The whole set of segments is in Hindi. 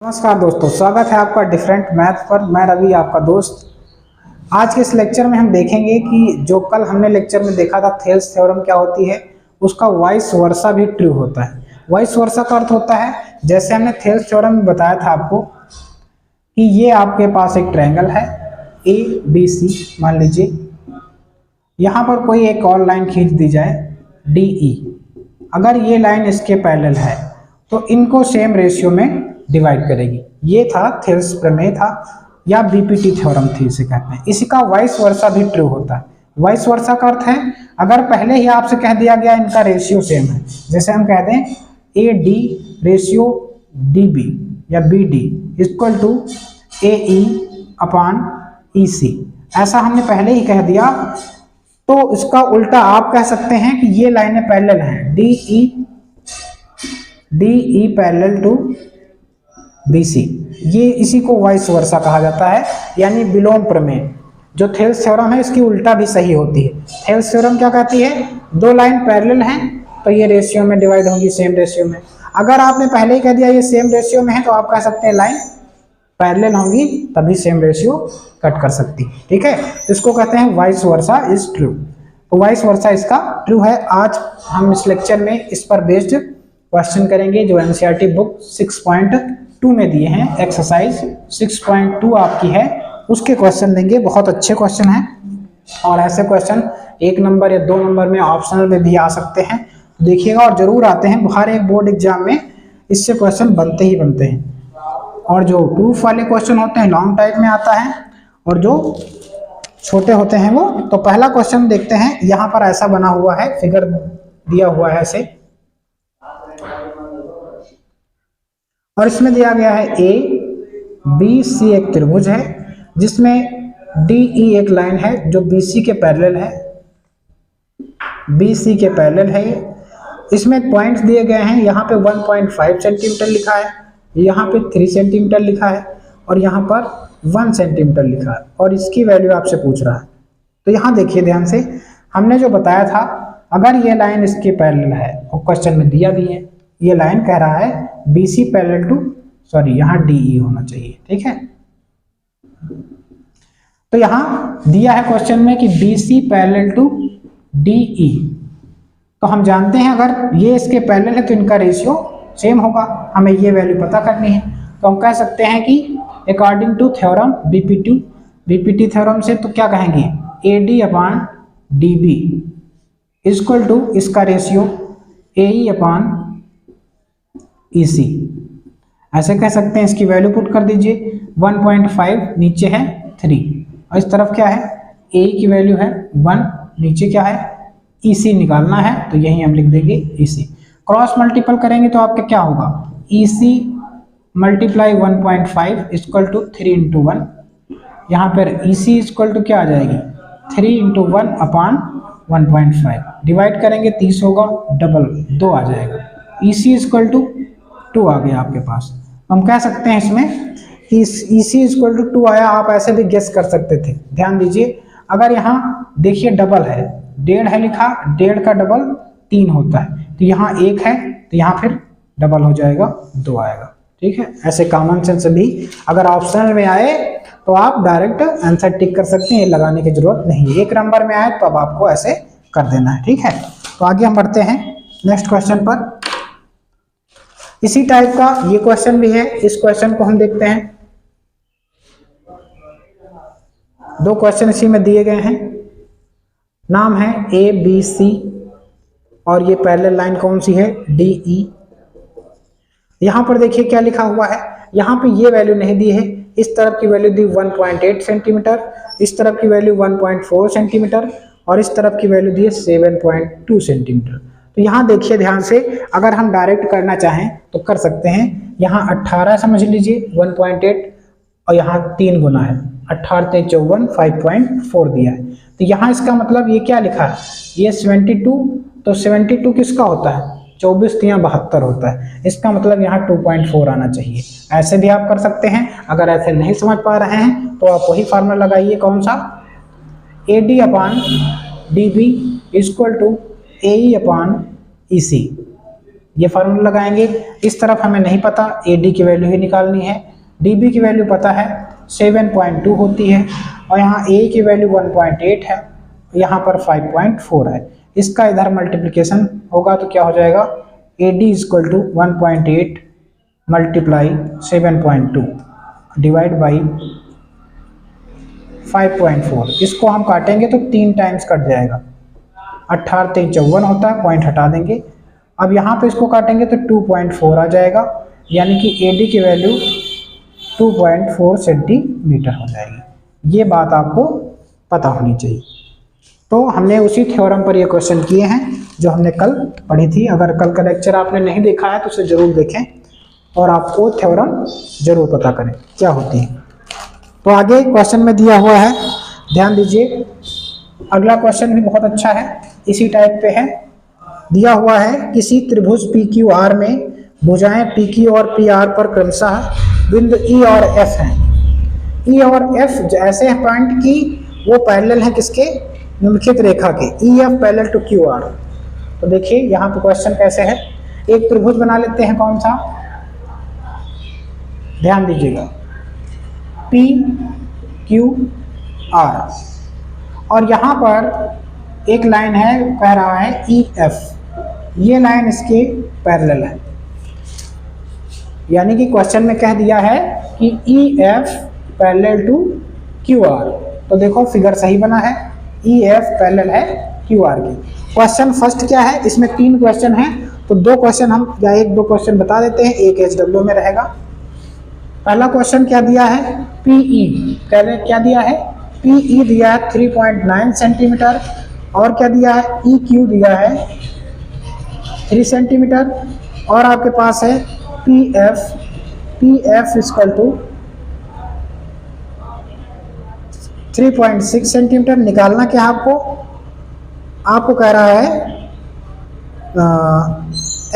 नमस्कार दोस्तों, स्वागत है आपका डिफरेंट मैथ पर। मैं रवि, आपका दोस्त। आज के इस लेक्चर में हम देखेंगे कि जो कल हमने लेक्चर में देखा था थेल्स थ्योरम क्या होती है, उसका वाइस वर्सा भी ट्रू होता है। वाइस वर्सा का अर्थ होता है, जैसे हमने थेल्स थ्योरम में बताया था आपको कि ये आपके पास एक ट्रायंगल है ए बी सी, मान लीजिए यहाँ पर कोई एक और लाइन खींच दी जाए डी ई। अगर ये लाइन इसके पैरेलल है तो इनको सेम रेशियो में डिवाइड करेगी। ये था थेल्स प्रमेय था या बीपीटी थ्योरम थी, इसे कहते हैं। इसी का वाइस वर्सा भी ट्रू होता है। वाइस वर्सा का अर्थ है, अगर पहले ही आपसे कह दिया गया इनका रेशियो सेम है, जैसे हम कहते हैं A D ratio D B या B D equal to A E upon E C, ऐसा हमने पहले ही कह दिया, तो इसका उल्टा आप कह सकते हैं कि ये लाइनें पैरेलल हैं, D E parallel to B C. ये इसी को वाइस वर्सा कहा जाता है, यानी विलोम प्रमेय। जो थेल्स थ्योरम है इसकी उल्टा भी सही होती है। थेल्स थ्योरम क्या कहती है, दो लाइन पैरेलल हैं तो ये रेशियो में डिवाइड होंगी, सेम रेशियो में। अगर आपने पहले ही कह दिया ये सेम रेशियो में है तो आप कह सकते हैं लाइन पैरेलल होंगी तभी सेम रेशियो कट कर सकती, ठीक है। इसको कहते हैं वाइस वर्सा इज ट्रू। तो वाइस वर्सा इसका ट्रू है। आज हम इस लेक्चर में इस पर बेस्ड क्वेश्चन करेंगे जो एनसीईआरटी बुक 6.2 में दिए हैं। एक्सरसाइज 6.2 आपकी है, उसके क्वेश्चन देंगे। बहुत अच्छे क्वेश्चन हैं और ऐसे क्वेश्चन 1 नंबर या 2 नंबर में ऑप्शनल में भी आ सकते हैं, देखिएगा। और जरूर आते हैं, हर एक बोर्ड एग्जाम में इससे क्वेश्चन बनते ही बनते हैं। और जो प्रूफ वाले क्वेश्चन होते हैं लॉन्ग टाइप में आता है, और जो छोटे होते हैं वो। तो पहला क्वेश्चन देखते हैं। यहाँ पर ऐसा बना हुआ है, फिगर दिया हुआ है ऐसे, और इसमें दिया गया है ए बी सी एक त्रिभुज है जिसमें डी ई एक लाइन है जो बी सी के पैरेलल है, बी सी के पैरेलल है। इसमें पॉइंट्स दिए गए हैं, यहाँ पे 1.5 सेंटीमीटर लिखा है, यहाँ पे 3 सेंटीमीटर लिखा है, और यहाँ पर 1 सेंटीमीटर लिखा है, और इसकी वैल्यू आपसे पूछ रहा है। तो यहाँ देखिए ध्यान से, हमने जो बताया था, अगर ये लाइन इसके पैरेलल है और क्वेश्चन में दिया भी है, ये लाइन कह रहा है B C parallel to, sorry यहाँ डी ई होना चाहिए, ठीक है। तो यहाँ दिया है क्वेश्चन में कि B C parallel to D E, तो हम जानते हैं अगर ये इसके पैरेलल है तो इनका रेशियो सेम होगा। हमें ये वैल्यू पता करनी है, तो हम कह सकते हैं कि according to theorem BPT theorem से, तो क्या कहेंगे A D upon D B equal to इसका ratio A E upon E C, ऐसे कह सकते हैं। इसकी वैल्यू पुट कर दीजिए, 1.5 नीचे है 3, और इस तरफ क्या है ए की वैल्यू है 1, नीचे क्या है ई सी निकालना है, तो यही हम लिख देंगे ई सी। क्रॉस मल्टीपल करेंगे तो आपका क्या होगा, ई C multiply 1.5 equal to 3 into 1, यहाँ पर ई सी इक्वल टू क्या आ जाएगी 3 इंटू 1 अपॉन 1.5, डिवाइड करेंगे 30 होगा, डबल 2 आ जाएगा। ई सी इक्वल टू 2 आ गया आपके पास। हम कह सकते हैं इसमें कि ई सी इक्वल टू 2 आया। आप ऐसे भी गेस कर सकते थे, ध्यान दीजिए। अगर यहाँ देखिए डबल है, 1.5 है लिखा, 1.5 का डबल 3 होता है, तो यहाँ 1 है तो यहाँ फिर डबल हो जाएगा 2 आएगा, ठीक है। ऐसे कॉमन सेंस भी अगर ऑप्शनल में आए तो आप डायरेक्ट आंसर टिक कर सकते हैं, ये लगाने की जरूरत नहीं। 1 नंबर में आए तो अब आपको ऐसे कर देना है, ठीक है। तो आगे हम बढ़ते हैं नेक्स्ट क्वेश्चन पर। इसी टाइप का ये क्वेश्चन भी है, इस क्वेश्चन को हम देखते हैं। 2 क्वेश्चन इसी में दिए गए हैं, नाम है ए बी सी, और ये पैरेलल लाइन कौन सी है डी ई। यहाँ पर देखिए क्या लिखा हुआ है, यहाँ पे ये वैल्यू नहीं दी है, इस तरफ की वैल्यू दी 1.8 सेंटीमीटर, इस तरफ की वैल्यू 1.4 सेंटीमीटर, और इस तरफ की वैल्यू दी है 7.2 सेंटीमीटर। तो यहाँ देखिए ध्यान से, अगर हम डायरेक्ट करना चाहें तो कर सकते हैं। यहाँ 18 समझ लीजिए 1.8, और यहाँ 3 गुना है, 18 × 54 5.4 दिया है। तो यहाँ इसका मतलब ये क्या लिखा है, ये 72, तो 72 किसका होता है 24 या 72 होता है, इसका मतलब यहाँ 2.4 आना चाहिए। ऐसे भी आप कर सकते हैं। अगर ऐसे नहीं समझ पा रहे हैं तो आप वही फार्मूला लगाइए, कौन सा, A D upon D B equal to A E upon E C. ये फार्मूला लगाएंगे। इस तरफ हमें नहीं पता, AD की वैल्यू ही निकालनी है। DB की वैल्यू पता है 7.2 होती है और यहाँ A की वैल्यू 1.8 है, यहाँ पर 5.4 है। इसका इधर मल्टीप्लिकेशन होगा तो क्या हो जाएगा, AD equal to 1.8 multiply 7.2 divide by 5.4। इसको हम काटेंगे तो 3 टाइम्स कट जाएगा, 18 3 54 होता है, पॉइंट हटा देंगे। अब यहाँ पे इसको काटेंगे तो 2.4 आ जाएगा, यानी कि AD की वैल्यू 2.4 सेंटीमीटर हो जाएगी। ये बात आपको पता होनी चाहिए। तो हमने उसी थ्योरम पर ये क्वेश्चन किए हैं जो हमने कल पढ़ी थी। अगर कल का लेक्चर आपने नहीं देखा है तो उसे ज़रूर देखें और आपको थ्योरम ज़रूर पता करें क्या होती है। तो आगे क्वेश्चन में दिया हुआ है, ध्यान दीजिए। अगला क्वेश्चन भी बहुत अच्छा है, इसी टाइप पे है। दिया हुआ है किसी त्रिभुज PQR में भुजाएं PQ और PR पर क्रमशः बिंदु E और F हैं। E और F ऐसे हैं पॉइंट की वो पैरेलल हैं किसके, निम्नलिखित रेखा के, EF पैरेलल टू QR। तो देखिए यहाँ पे क्वेश्चन कैसे है, एक त्रिभुज बना लेते हैं, कौन सा, ध्यान दीजिएगा, PQR और यहाँ पर एक लाइन है, कह रहा है EF, ये लाइन इसके पैरेलल है। यानी कि क्वेश्चन में कह दिया है कि EF पैरेलल टू QR। तो देखो फिगर सही बना है, EF पैरेलल है QR की। क्वेश्चन फर्स्ट क्या है, इसमें 3 क्वेश्चन हैं तो 2 क्वेश्चन हम या 1-2 क्वेश्चन बता देते हैं, एक HW में रहेगा। पहला क्वेश्चन क्या दिया है, PE क्या दिया है, PE दिया है 3.9 सेंटीमीटर और क्या दिया है, EQ दिया है 3 सेंटीमीटर और आपके पास है PF इक्वल टू 3.6 सेंटीमीटर। निकालना क्या है आपको कह रहा है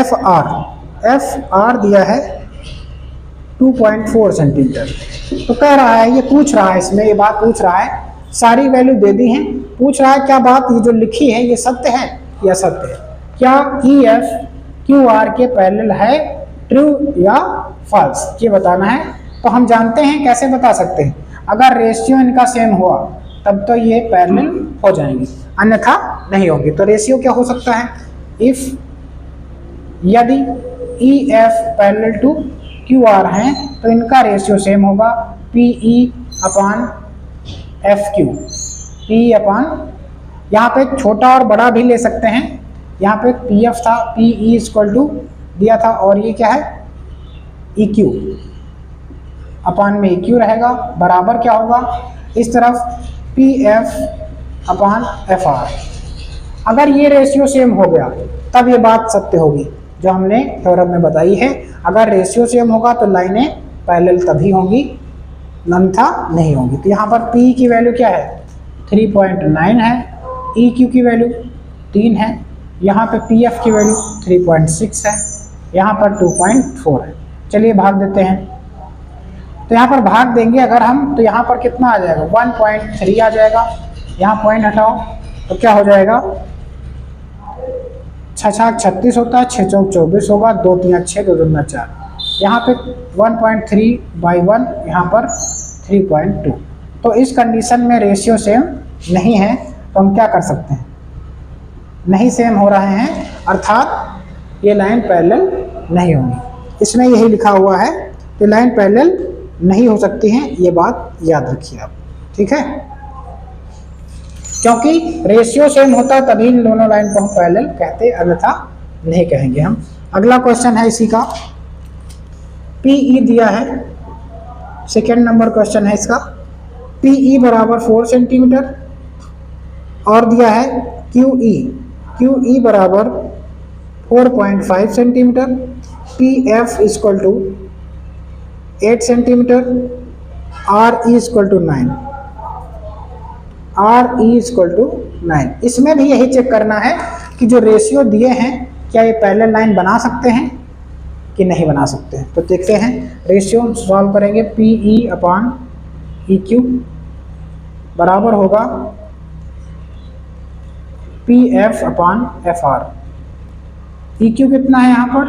FR दिया है 2.4 सेंटीमीटर। तो कह रहा है, ये पूछ रहा है, इसमें ये बात पूछ रहा है, सारी वैल्यू दे दी हैं, पूछ रहा है क्या बात ये जो लिखी है ये सत्य है या सत्य है, क्या EF QR के पैरेलल है, ट्रू या फॉल्स, ये बताना है। तो हम जानते हैं, कैसे बता सकते हैं, अगर रेशियो इनका सेम हुआ तब तो ये पैरेलल हो जाएंगे, अन्यथा नहीं होगी। तो रेशियो क्या हो सकता है, इफ यदि EF पैरेलल टू QR हैं तो इनका रेशियो सेम होगा PE अपान FQ। PE अपान, यहाँ पे छोटा और बड़ा भी ले सकते हैं, यहाँ पे PF था, PE इक्वल टू दिया था और ये क्या है EQ, अपान में EQ रहेगा, बराबर क्या होगा इस तरफ PF अपान FR। अगर ये रेशियो सेम हो गया तब ये बात सत्य होगी जो हमने थ्योरम में बताई है। अगर रेशियो सेम होगा तो लाइनें पैरेलल तभी होंगी, अन्यथा नहीं होंगी। तो यहाँ पर PE की वैल्यू क्या है 3.9 है, EQ की वैल्यू 3 है, यहाँ पे PF की वैल्यू 3.6 है, यहाँ पर 2.4 है। चलिए भाग देते हैं। तो यहाँ पर भाग देंगे अगर हम, तो यहाँ पर कितना आ जाएगा 1.3 आ जाएगा, यहाँ पॉइंट हटाओ तो क्या हो जाएगा, 6 36 होता है, 6 चौक 24 होगा, 2 3 6 2 2 4, यहाँ पे 1.3/1, यहाँ पर 3.2। तो इस कंडीशन में रेशियो सेम नहीं है तो हम क्या कर सकते हैं, नहीं सेम हो रहे हैं अर्थात ये लाइन पैरेलल नहीं होंगी। इसमें यही लिखा हुआ है कि लाइन पैरेलल नहीं हो सकती हैं, ये बात याद रखिए आप, ठीक है, क्योंकि रेशियो सेम होता है तभी इन दोनों लाइन को हम पैरेलल कहते, अन्यथा नहीं कहेंगे हम। अगला क्वेश्चन है इसी का, PE दिया है, सेकेंड नंबर क्वेश्चन है इसका, PE बराबर 4 सेंटीमीटर और दिया है QE बराबर 4.5 centimetre, PF equal to 8 centimetre, RE equal to 9। इसमें भी यही चेक करना है कि जो रेशियो दिए हैं क्या ये पैरेलल लाइन बना सकते हैं कि नहीं बना सकते हैं। तो देखते हैं, रेशियो सॉल्व करेंगे, PE अपान EQ बराबर होगा PF अपान FR। EQ कितना है यहाँ पर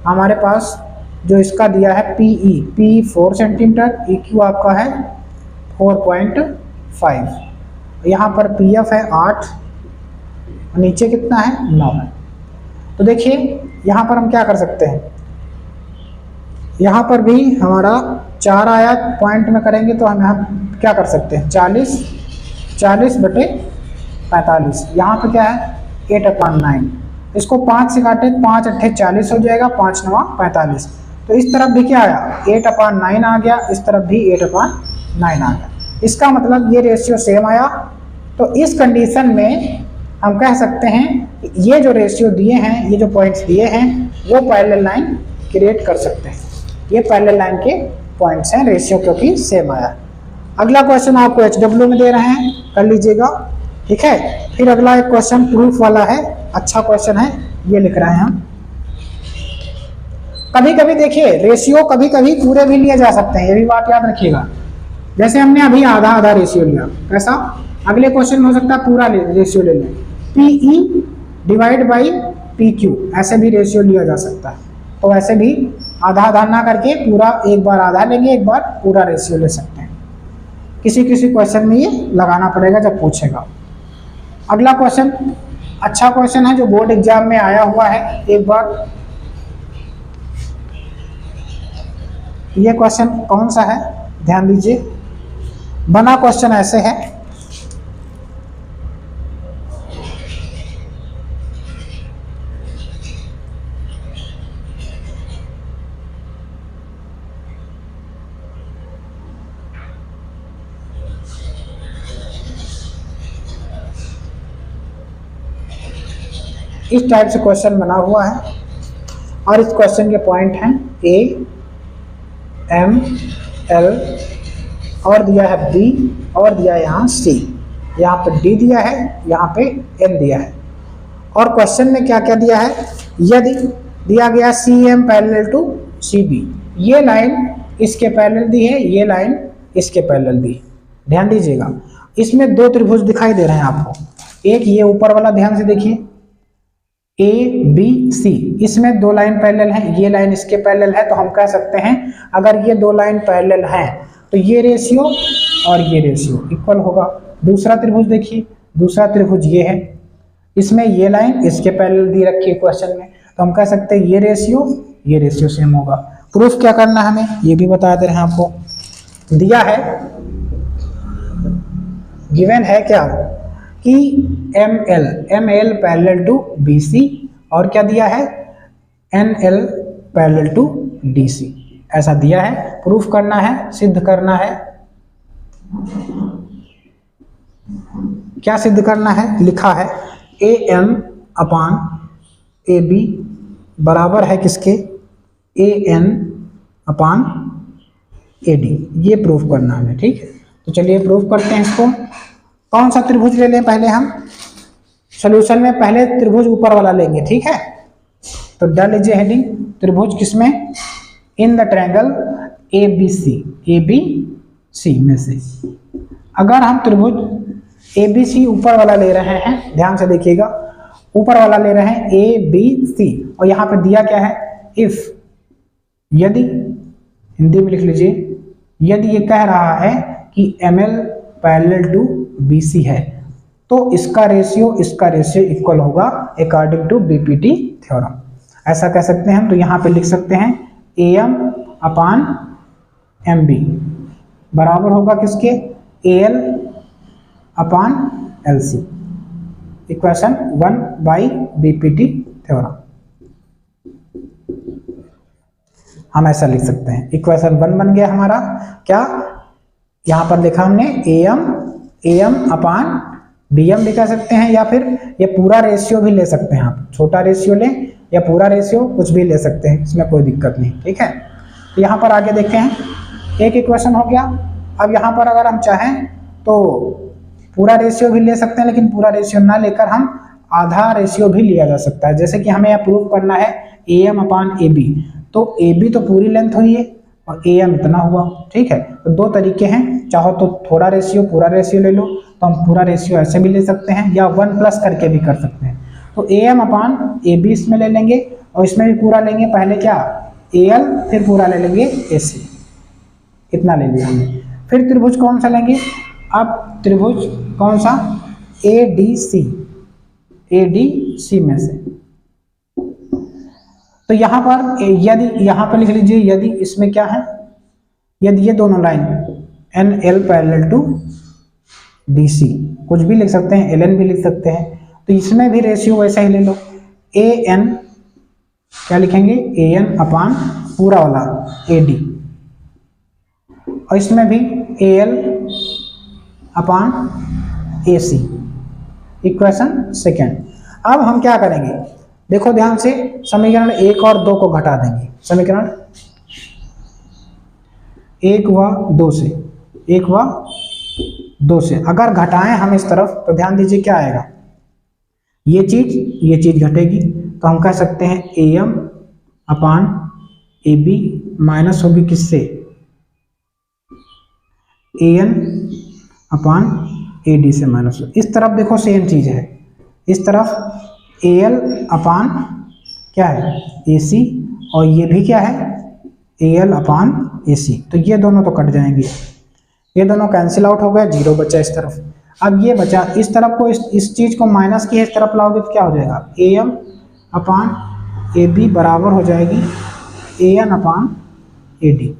हमारे पास जो इसका दिया है P 4 सेंटीमीटर, EQ आपका है 4.5, यहाँ पर PF है 8, नीचे कितना है 9 है। तो देखिए यहाँ पर हम क्या कर सकते हैं, यहाँ पर भी हमारा 4 आया, पॉइंट में करेंगे तो हम यहाँ क्या कर सकते हैं 40 बटे 45, यहाँ पे क्या है 8/9, इसको 5 से काटे 5 अट्ठे 40 हो जाएगा, 5 9 45। तो इस तरफ भी क्या आया 8/9 आ गया, इस तरफ भी 8/9 आ गया। इसका मतलब ये रेशियो सेम आया। तो इस कंडीशन में हम कह सकते हैं ये जो रेशियो दिए हैं, ये जो पॉइंट्स दिए हैं वो पैरेलल लाइन क्रिएट कर सकते हैं। ये पैरेलल लाइन के पॉइंट्स हैं, रेशियो क्योंकि सेम आया। अगला क्वेश्चन आपको HW में दे रहे हैं, कर लीजिएगा, ठीक है। फिर अगला एक क्वेश्चन प्रूफ वाला है, अच्छा क्वेश्चन है, ये लिख रहे हैं हम। कभी कभी देखिए रेशियो कभी कभी पूरे भी लिए जा सकते हैं, ये भी बात याद रखिएगा। जैसे हमने अभी आधा आधा रेशियो लिया, कैसा, अगले क्वेश्चन में हो सकता है पूरा रेशियो ले लें, PE डिवाइड बाई PQ, ऐसे भी रेशियो लिया जा सकता है। तो ऐसे भी आधा आधा ना करके पूरा एक बार आधा लेंगे, एक बार पूरा रेशियो ले सकते हैं। किसी किसी क्वेश्चन में ये लगाना पड़ेगा जब पूछेगा। अगला क्वेश्चन अच्छा क्वेश्चन है जो बोर्ड एग्जाम में आया हुआ है, एक बार ये क्वेश्चन कौन सा है ध्यान दीजिए। बना क्वेश्चन ऐसे है, इस टाइप से क्वेश्चन बना हुआ है और इस क्वेश्चन के पॉइंट हैं A, M, L और दिया है B और दिया है यहाँ C, यहाँ पे D दिया है, यहाँ पे N दिया है। और क्वेश्चन में क्या क्या दिया है, यदि दिया गया CM पैरेलल टू CB, ये लाइन इसके पैरेलल दी है, ये लाइन इसके पैरेलल दी है। ध्यान दीजिएगा, इसमें दो त्रिभुज दिखाई दे रहे हैं आपको, एक ये ऊपर वाला ध्यान से देखिए ABC, इसमें दो लाइन पैरेलल हैं, ये लाइन इसके पैरेलल है। तो हम कह सकते हैं अगर ये दो लाइन पैरेलल हैं तो ये रेशियो और ये रेशियो इक्वल होगा। दूसरा त्रिभुज देखिए, दूसरा त्रिभुज ये है, इसमें ये लाइन इसके पैरेलल दी रखी है क्वेश्चन में, तो हम कह सकते हैं ये रेशियो सेम होगा। प्रूफ क्या करना है हमें ये भी बता दे रहे हैं आपको, दिया है गिवन है क्या कि ML पैरेलल टू BC और क्या दिया है NL पैरेलल टू DC, ऐसा दिया है। प्रूफ करना है, सिद्ध करना है। क्या सिद्ध करना है, लिखा है AM अपान AB बराबर है किसके AN अपान AD, ये प्रूफ करना है, ठीक है। तो चलिए प्रूफ करते हैं इसको। कौन सा त्रिभुज ले लें पहले हम, सॉल्यूशन में पहले त्रिभुज ऊपर वाला लेंगे, ठीक है। तो डाल लीजिए हेडिंग, त्रिभुज किसमें, इन द ट्रायंगल ABC में से। अगर हम त्रिभुज ABC ऊपर वाला ले रहे हैं, ध्यान से देखिएगा, ऊपर वाला ले रहे हैं ABC और यहाँ पे दिया क्या है इफ, यदि, हिंदी में लिख लीजिए, यदि ये कह रहा है कि ML पैरेलल टू BC है तो इसका रेशियो इक्वल होगा अकॉर्डिंग टू BPT थ्योरम। ऐसा कह सकते हैं हम। तो यहाँ पे लिख सकते हैं AM अपान MB बराबर होगा किसके AL upon LC, equation 1 by BPT theorem. हम ऐसा लिख सकते हैं, इक्वेशन 1 बन गया हमारा। क्या यहाँ पर लिखा हमने AM अपान BM भी कह सकते हैं, या फिर ये पूरा रेशियो भी ले सकते हैं आप, छोटा रेशियो लें या पूरा रेशियो कुछ भी ले सकते हैं, इसमें कोई दिक्कत नहीं, ठीक है। तो यहाँ पर आगे देखते हैं, एक इक्वेशन हो गया। अब यहाँ पर अगर हम चाहें तो पूरा रेशियो भी ले सकते हैं, लेकिन पूरा रेशियो ना लेकर हम आधा रेशियो भी लिया जा सकता है। जैसे कि हमें यह प्रूव करना है AM अपान AB, तो AB तो पूरी लेंथ हुई है और AM इतना हुआ, ठीक है। तो दो तरीके हैं, चाहो तो थोड़ा रेशियो पूरा रेशियो ले लो, तो हम पूरा रेशियो ऐसे भी ले सकते हैं या 1 प्लस करके भी कर सकते हैं। तो A M upon A B इसमें ले लेंगे और इसमें भी पूरा लेंगे, पहले क्या ए एल फिर पूरा ले लेंगे ए सी, इतना ले लिया हमने। फिर त्रिभुज कौन सा लेंगे, अब त्रिभुज कौन सा, ए डी सी में से। तो यहाँ पर यदि यहाँ पर लिख लीजिए, यदि इसमें क्या है, यदि ये दोनों line N L parallel to D C, कुछ भी लिख सकते हैं, एल एन भी लिख सकते हैं, तो इसमें भी रेशियो वैसा ही ले लो, ए एन क्या लिखेंगे, ए एन अपान पूरा वाला ए डी, और इसमें भी A L upon A C. Equation second. अब हम क्या करेंगे, देखो ध्यान से, समीकरण 1 और 2 को घटा देंगे, समीकरण 1 व 2 से, 1 व 2 से अगर घटाएं हम इस तरफ तो ध्यान दीजिए क्या आएगा, ये चीज घटेगी, तो हम कह सकते हैं A M upon A B minus होगी किससे, A N upon A D से माइनस। इस तरफ देखो सेम चीज है, इस तरफ ए एल अपान क्या है ए सी, और ये भी क्या है ए एल अपान ए सी, तो ये दोनों तो कट जाएंगे, ये दोनों कैंसिल आउट हो गए, 0 बचा इस तरफ। अब ये बचा इस तरफ को, इस चीज को माइनस की इस तरफ लाओगे तो क्या हो जाएगा, ए एम अपान ए बी बराबर हो जाएगी ए एन अपान ए डी।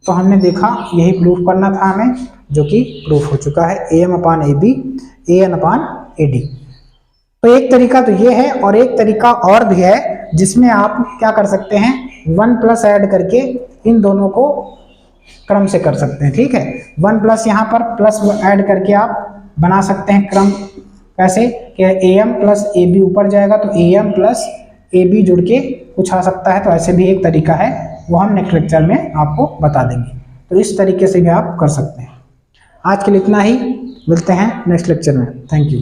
तो हमने देखा यही प्रूफ करना था हमें, जो कि प्रूफ हो चुका है, A M upon A B A N upon A D. तो एक तरीका तो ये है, और एक तरीका और भी है जिसमें आप क्या कर सकते हैं, 1 प्लस ऐड करके इन दोनों को क्रम से कर सकते हैं, ठीक है। 1 प्लस यहाँ पर प्लस ऐड करके आप बना सकते हैं क्रम, कैसे कि A M plus A B ऊपर जाएगा तो A M plus A B जुड़ के कुछ आ सकता है, तो ऐसे भी एक तरीका है, वो हम नेक्स्ट लेक्चर में आपको बता देंगे। तो इस तरीके से भी आप कर सकते हैं। आज के लिए इतना ही, मिलते हैं नेक्स्ट लेक्चर में। Thank you.